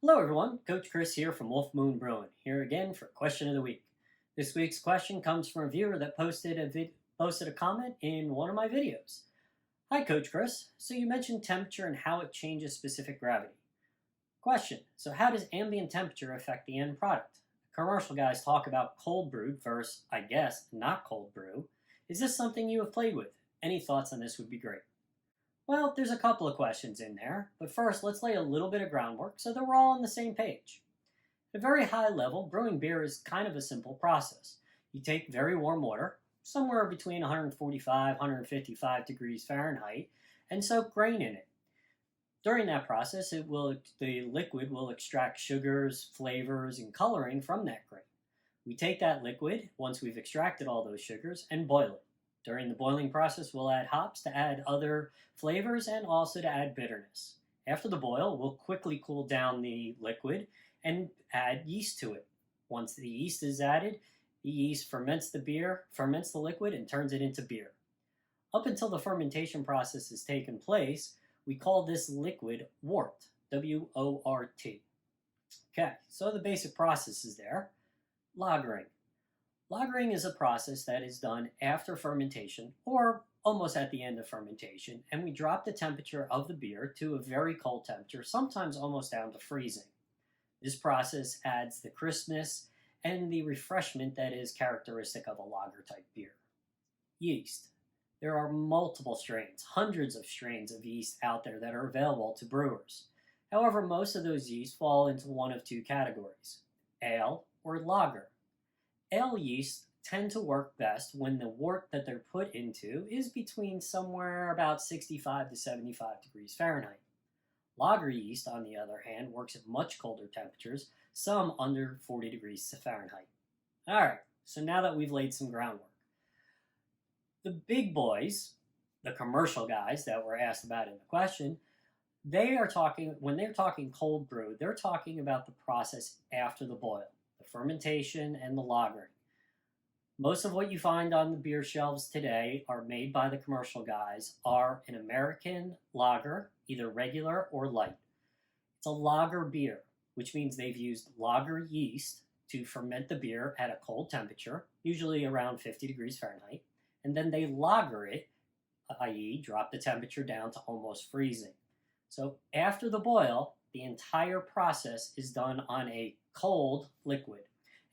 Hello everyone, Coach Chris here from WolfMoon Brewing, here again for Question of the Week. This week's question comes from a viewer that posted a comment in one of my videos. Hi Coach Chris, so you mentioned temperature and how it changes specific gravity. Question, so how does ambient temperature affect the end product? Commercial guys talk about cold brewed versus, I guess, not cold brew. Is this something you have played with? Any thoughts on this would be great. Well, there's a couple of questions in there, but first let's lay a little bit of groundwork so that we're all on the same page. At a very high level, brewing beer is kind of a simple process. You take very warm water, somewhere between 145 155 degrees Fahrenheit, and soak grain in it. During that process, the liquid will extract sugars, flavors, and coloring from that grain. We take that liquid, once we've extracted all those sugars, and boil it. During the boiling process, we'll add hops to add other flavors and also to add bitterness. After the boil, we'll quickly cool down the liquid and add yeast to it. Once the yeast is added, the yeast ferments the liquid, and turns it into beer. Up until the fermentation process has taken place, we call this liquid wort, W-O-R-T. Okay, so the basic process is there. Lagering. Lagering is a process that is done after fermentation or almost at the end of fermentation, and we drop the temperature of the beer to a very cold temperature, sometimes almost down to freezing. This process adds the crispness and the refreshment that is characteristic of a lager type beer. Yeast. There are multiple strains, hundreds of strains of yeast out there that are available to brewers. However, most of those yeast fall into one of two categories, ale or lager. Ale yeast tend to work best when the wort that they're put into is between somewhere about 65 to 75 degrees Fahrenheit. Lager yeast, on the other hand, works at much colder temperatures, some under 40 degrees Fahrenheit. All right, so now that we've laid some groundwork, the big boys, the commercial guys that were asked about in the question, when they're talking cold brew, they're talking about the process after the boil, the fermentation and the lagering. Most of what you find on the beer shelves today are made by the commercial guys, are an American lager, either regular or light. It's a lager beer, which means they've used lager yeast to ferment the beer at a cold temperature, usually around 50 degrees Fahrenheit, and then they lager it, i.e. drop the temperature down to almost freezing. So after the boil, the entire process is done on a cold liquid.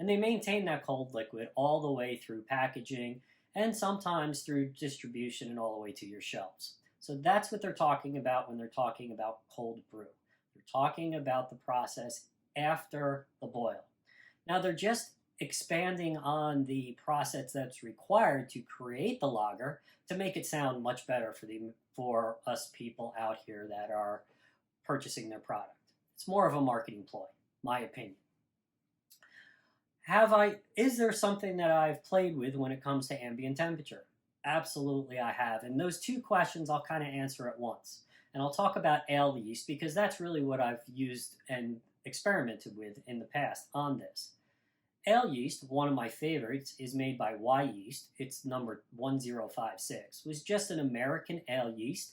And they maintain that cold liquid all the way through packaging and sometimes through distribution and all the way to your shelves. So that's what they're talking about when they're talking about cold brew. They're talking about the process after the boil. Now they're just expanding on the process that's required to create the lager to make it sound much better for us people out here that are purchasing their product. It's more of a marketing ploy, my opinion. Is there something that I've played with when it comes to ambient temperature? Absolutely I have. And those two questions I'll kind of answer at once. And I'll talk about ale yeast because that's really what I've used and experimented with in the past on this. Ale yeast, one of my favorites, is made by Yeast. It's number 1056. It was just an American ale yeast,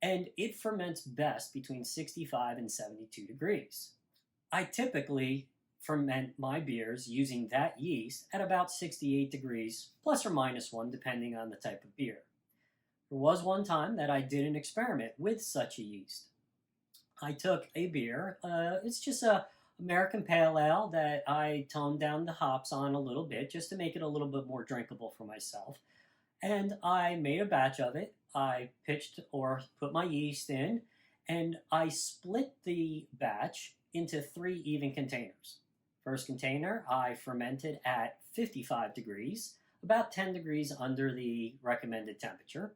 and it ferments best between 65 and 72 degrees. I typically ferment my beers using that yeast at about 68 degrees, plus or minus one, depending on the type of beer. There was one time that I did an experiment with such a yeast. I took a beer, it's just a American Pale Ale that I toned down the hops on a little bit just to make it a little bit more drinkable for myself. And I made a batch of it. I pitched or put my yeast in, and I split the batch into 3 even containers. First container, I fermented at 55 degrees, about 10 degrees under the recommended temperature.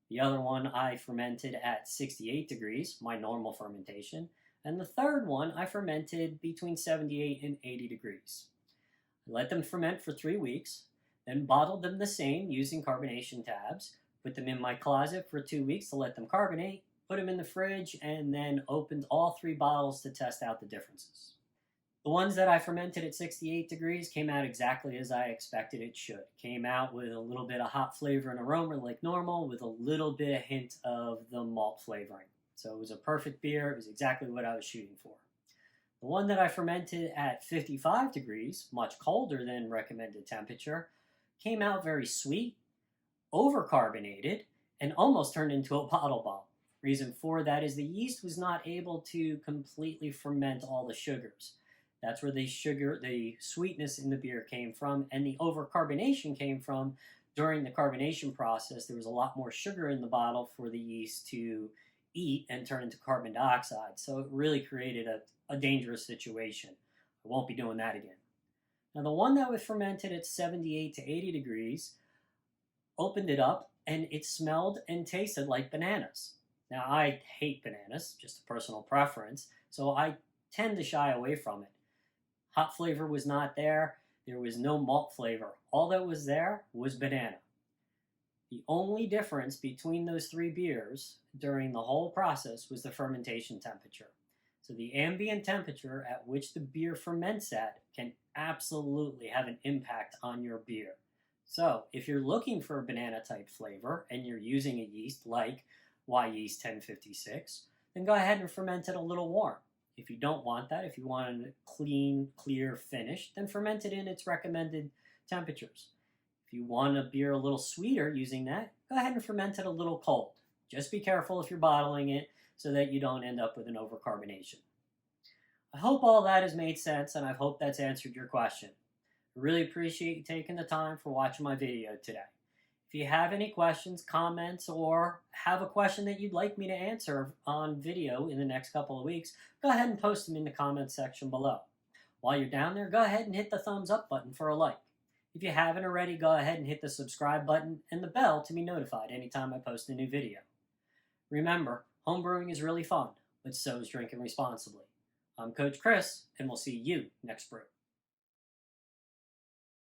The other one I fermented at 68 degrees, my normal fermentation. And the third one I fermented between 78 and 80 degrees. I let them ferment for 3 weeks, then bottled them the same using carbonation tabs, put them in my closet for 2 weeks to let them carbonate, put them in the fridge, and then opened all 3 bottles to test out the differences. The ones that I fermented at 68 degrees came out exactly as I expected it should. Came out with a little bit of hop flavor and aroma like normal, with a little bit of hint of the malt flavoring. So it was a perfect beer. It was exactly what I was shooting for. The one that I fermented at 55 degrees, much colder than recommended temperature, came out very sweet, overcarbonated, and almost turned into a bottle bomb. Reason for that is the yeast was not able to completely ferment all the sugars. That's where the sweetness in the beer came from, and the overcarbonation came from during the carbonation process. There was a lot more sugar in the bottle for the yeast to eat and turn into carbon dioxide. So it really created a dangerous situation. I won't be doing that again. Now, the one that was fermented at 78 to 80 degrees, opened it up, and it smelled and tasted like bananas. Now, I hate bananas, just a personal preference, so I tend to shy away from it. Hop flavor was not there. There was no malt flavor. All that was there was banana. The only difference between those three beers during the whole process was the fermentation temperature. So the ambient temperature at which the beer ferments at can absolutely have an impact on your beer. So if you're looking for a banana type flavor and you're using a yeast like Yeast 1056, then go ahead and ferment it a little warm. If you don't want that, if you want a clean, clear finish, then ferment it in its recommended temperatures. If you want a beer a little sweeter using that, go ahead and ferment it a little cold. Just be careful if you're bottling it so that you don't end up with an overcarbonation. I hope all that has made sense, and I hope that's answered your question. I really appreciate you taking the time for watching my video today. If you have any questions, comments, or have a question that you'd like me to answer on video in the next couple of weeks, go ahead and post them in the comments section below. While you're down there, go ahead and hit the thumbs up button for a like. If you haven't already, go ahead and hit the subscribe button and the bell to be notified anytime I post a new video. Remember, home brewing is really fun, but so is drinking responsibly. I'm Coach Chris, and we'll see you next brew.